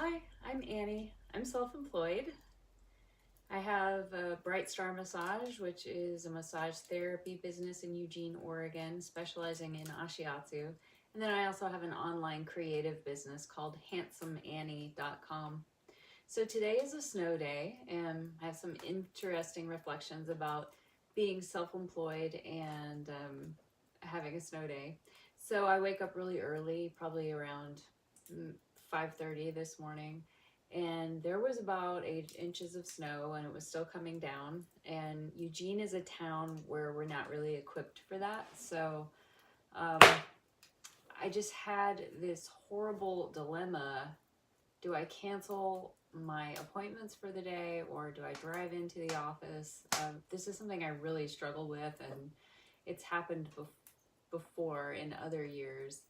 Hi, I'm Annie. I'm self-employed. I have a Bright Star Massage, which is a massage therapy business in Eugene, Oregon, specializing in ashiatsu. And then I also have an online creative business called handsomeannie.com. So today is a snow day, and I have some interesting reflections about being self-employed and having a snow day. So I wake up really early, probably around 5:30 this morning, and there was about 8 inches of snow, and it was still coming down. And Eugene is a town where we're not really equipped for that, so um, I just had this horrible dilemma. Do I cancel my appointments for the day, or do I drive into the office? This is something I really struggle with, and it's happened before in other years.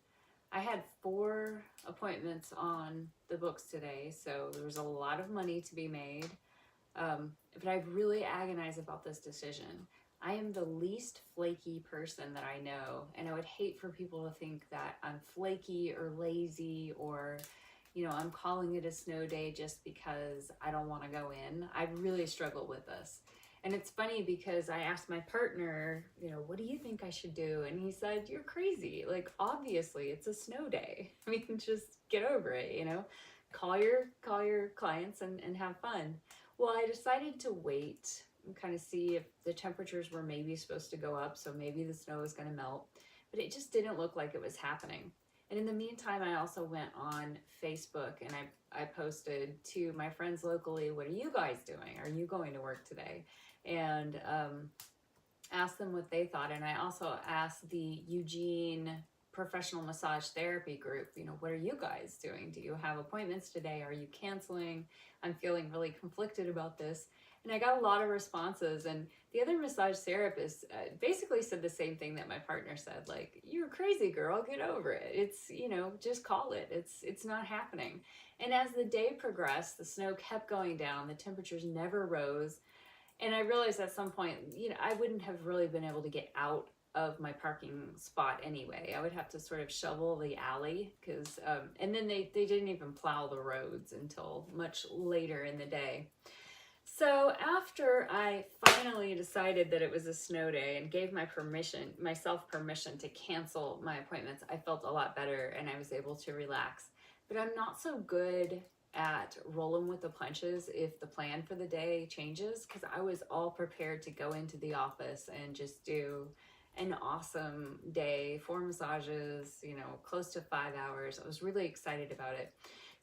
I had 4 appointments on the books today, so there was a lot of money to be made. But I've really agonized about this decision. I am the least flaky person that I know, and I would hate for people to think that I'm flaky or lazy, or I'm calling it a snow day just because I don't want to go in. I really struggle with this. And it's funny because I asked my partner, what do you think I should do? And he said, you're crazy. Like, obviously it's a snow day. I mean, just get over it, call your clients and have fun. Well, I decided to wait and kind of see if the temperatures were maybe supposed to go up. So maybe the snow was going to melt, but it just didn't look like it was happening. And in the meantime, I also went on Facebook and I posted to my friends locally, what are you guys doing? Are you going to work today? And asked them what they thought. And I also asked the Eugene Professional Massage Therapy group, what are you guys doing? Do you have appointments today? Are you canceling? I'm feeling really conflicted about this. And I got a lot of responses, and the other massage therapist basically said the same thing that my partner said, like, you're crazy, girl, get over it. It's, just call it. It's not happening. And as the day progressed, the snow kept going down, the temperatures never rose. And I realized at some point, I wouldn't have really been able to get out of my parking spot anyway. I would have to sort of shovel the alley because, and then they didn't even plow the roads until much later in the day. So after I finally decided that it was a snow day and gave myself permission to cancel my appointments, I felt a lot better and I was able to relax. But I'm not so good at rolling with the punches if the plan for the day changes, because I was all prepared to go into the office and just do an awesome day, 4 massages, close to 5 hours. I was really excited about it.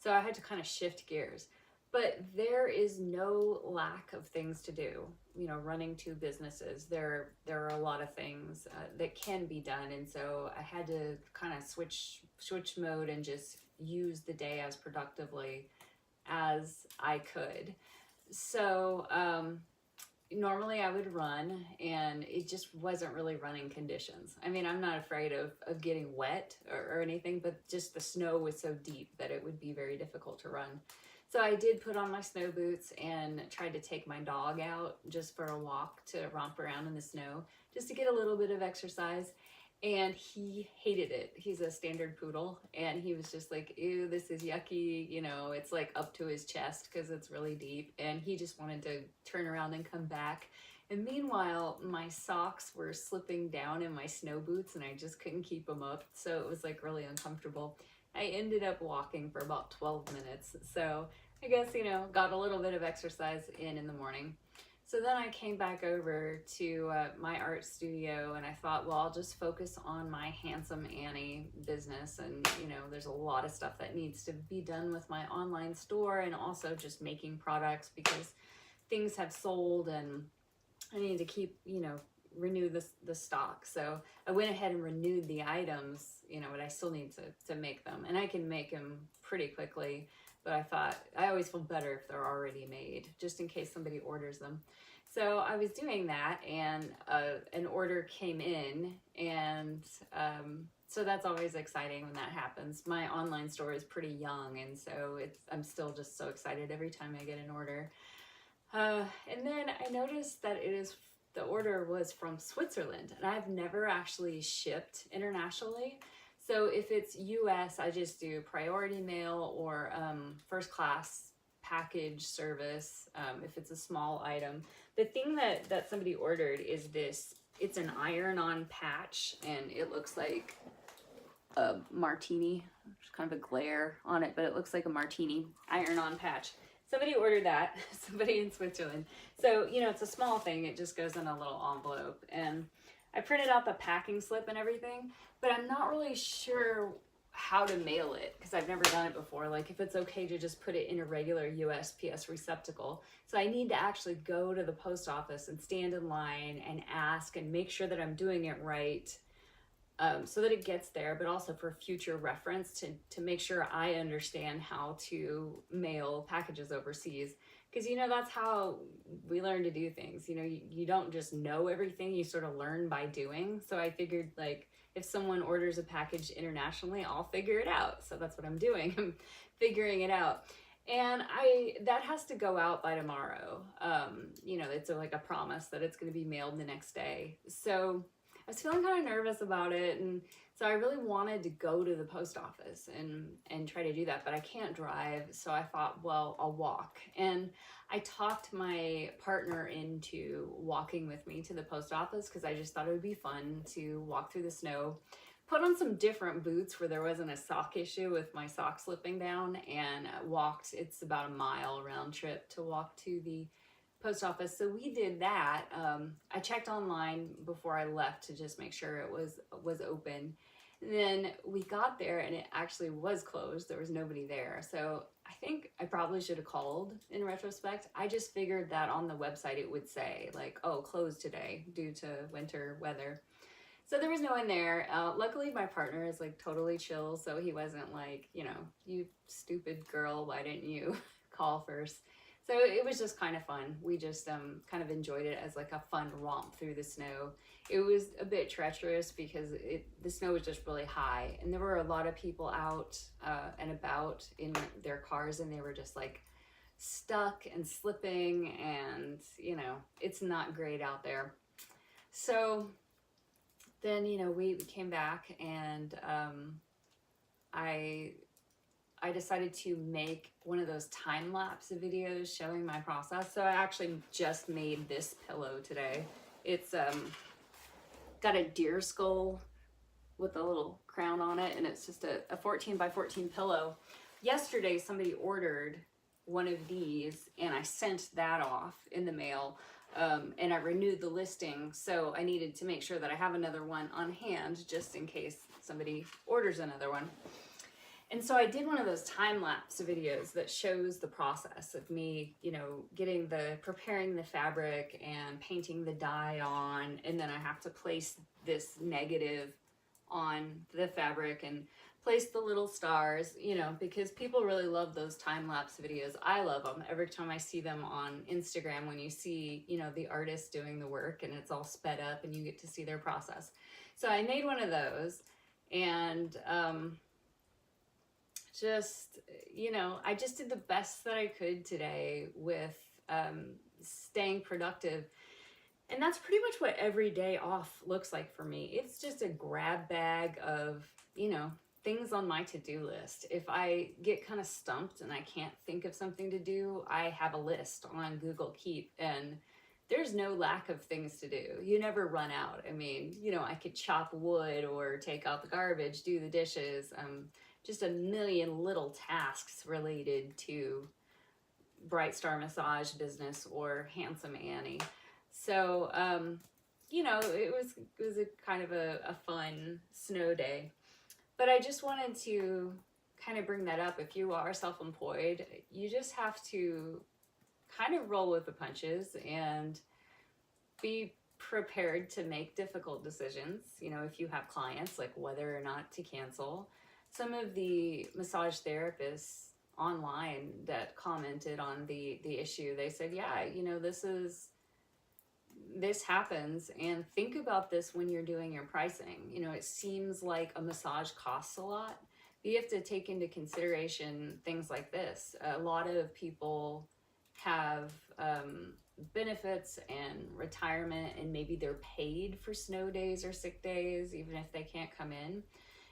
So I had to kind of shift gears. But there is no lack of things to do, running 2 businesses. There are a lot of things that can be done. And so I had to kind of switch mode and just use the day as productively as I could. So normally I would run, and it just wasn't really running conditions. I mean, I'm not afraid of getting wet or anything, but just the snow was so deep that it would be very difficult to run. So I did put on my snow boots and tried to take my dog out just for a walk to romp around in the snow, just to get a little bit of exercise. And he hated it. He's a standard poodle, and he was just like, ew, this is yucky. It's like up to his chest because it's really deep. And he just wanted to turn around and come back. And meanwhile, my socks were slipping down in my snow boots, and I just couldn't keep them up. So it was like really uncomfortable. I ended up walking for about 12 minutes. So I guess, got a little bit of exercise in the morning. So then I came back over to my art studio, and I thought, well, I'll just focus on my Handsome Annie business. And, there's a lot of stuff that needs to be done with my online store, and also just making products because things have sold and I need to keep, renew the stock. So I went ahead and renewed the items, but I still need to make them, and I can make them pretty quickly. But I thought I always feel better if they're already made, just in case somebody orders them. So I was doing that, and an order came in, and so that's always exciting when that happens. My online store is pretty young, and so I'm still just so excited every time I get an order. And then I noticed that the order was from Switzerland, and I've never actually shipped internationally. So if it's US, I just do priority mail or first class package service if it's a small item. The thing that somebody ordered is this. It's an iron-on patch, and it looks like a martini. There's kind of a glare on it, but it looks like a martini iron-on patch. Somebody ordered that, somebody in Switzerland. So, you know, it's a small thing. It just goes in a little envelope. And I printed out the packing slip and everything, but I'm not really sure how to mail it because I've never done it before. Like if it's okay to just put it in a regular USPS receptacle. So I need to actually go to the post office and stand in line and ask and make sure that I'm doing it right. So that it gets there, but also for future reference to make sure I understand how to mail packages overseas. Because, you know, that's how we learn to do things. You know, you don't just know everything, you sort of learn by doing. So I figured, like, if someone orders a package internationally, I'll figure it out. So that's what I'm doing. I'm figuring it out. And that has to go out by tomorrow. You know, it's like a promise that it's going to be mailed the next day. So I was feeling kind of nervous about it, and so I really wanted to go to the post office and try to do that, but I can't drive, so I thought, well, I'll walk. And I talked my partner into walking with me to the post office because I just thought it would be fun to walk through the snow, put on some different boots where there wasn't a sock issue with my socks slipping down, and walked. It's about a mile round trip to walk to the post office. So we did that. I checked online before I left to just make sure it was open. And then we got there and it actually was closed. There was nobody there. So I think I probably should have called in retrospect. I just figured that on the website it would say like, oh, closed today due to winter weather. So there was no one there. Luckily my partner is like totally chill. So he wasn't like, you know, you stupid girl, why didn't you call first? So it was just kind of fun. We just kind of enjoyed it as like a fun romp through the snow. It was a bit treacherous because the snow was just really high, and there were a lot of people out and about in their cars, and they were just like stuck and slipping, and you know, it's not great out there. So then, you know, we came back, and I decided to make one of those time-lapse videos showing my process. So I actually just made this pillow today. It's got a deer skull with a little crown on it, and it's just a 14 by 14 pillow. Yesterday, somebody ordered one of these, and I sent that off in the mail, and I renewed the listing, so I needed to make sure that I have another one on hand just in case somebody orders another one. And so I did one of those time-lapse videos that shows the process of me, you know, preparing the fabric and painting the dye on, and then I have to place this negative on the fabric and place the little stars, you know, because people really love those time-lapse videos. I love them. Every time I see them on Instagram, when you see, you know, the artist doing the work and it's all sped up and you get to see their process. So I made one of those, and just, you know, I just did the best that I could today with staying productive. And that's pretty much what every day off looks like for me. It's just a grab bag of, you know, things on my to-do list. If I get kind of stumped and I can't think of something to do, I have a list on Google Keep, and there's no lack of things to do. You never run out. I mean, you know, I could chop wood or take out the garbage, do the dishes, just a million little tasks related to Bright Star Massage business or Handsome Annie. So, you know, it was a kind of a fun snow day. But I just wanted to kind of bring that up. If you are self-employed, you just have to kind of roll with the punches and be prepared to make difficult decisions. You know, if you have clients, like whether or not to cancel. Some of the massage therapists online that commented on the issue, they said, yeah, you know, this happens, and think about this when you're doing your pricing. You know, it seems like a massage costs a lot, but you have to take into consideration things like this. A lot of people have benefits and retirement, and maybe they're paid for snow days or sick days, even if they can't come in.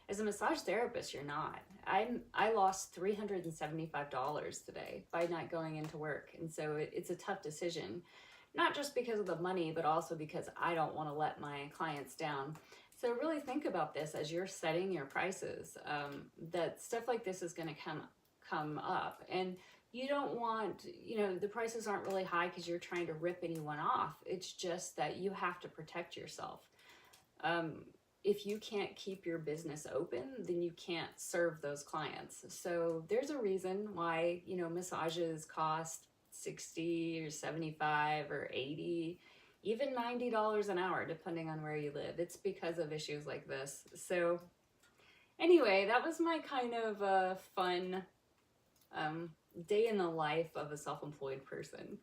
As a massage therapist, you're not. I lost $375 today by not going into work. And so it's a tough decision, not just because of the money, but also because I don't want to let my clients down. So really think about this as you're setting your prices, that stuff like this is going to come up. And you don't want, the prices aren't really high because you're trying to rip anyone off. It's just that you have to protect yourself. If you can't keep your business open, then you can't serve those clients. So there's a reason why, massages cost 60 or 75 or 80, even $90 an hour, depending on where you live. It's because of issues like this. So anyway, that was my kind of fun day in the life of a self-employed person.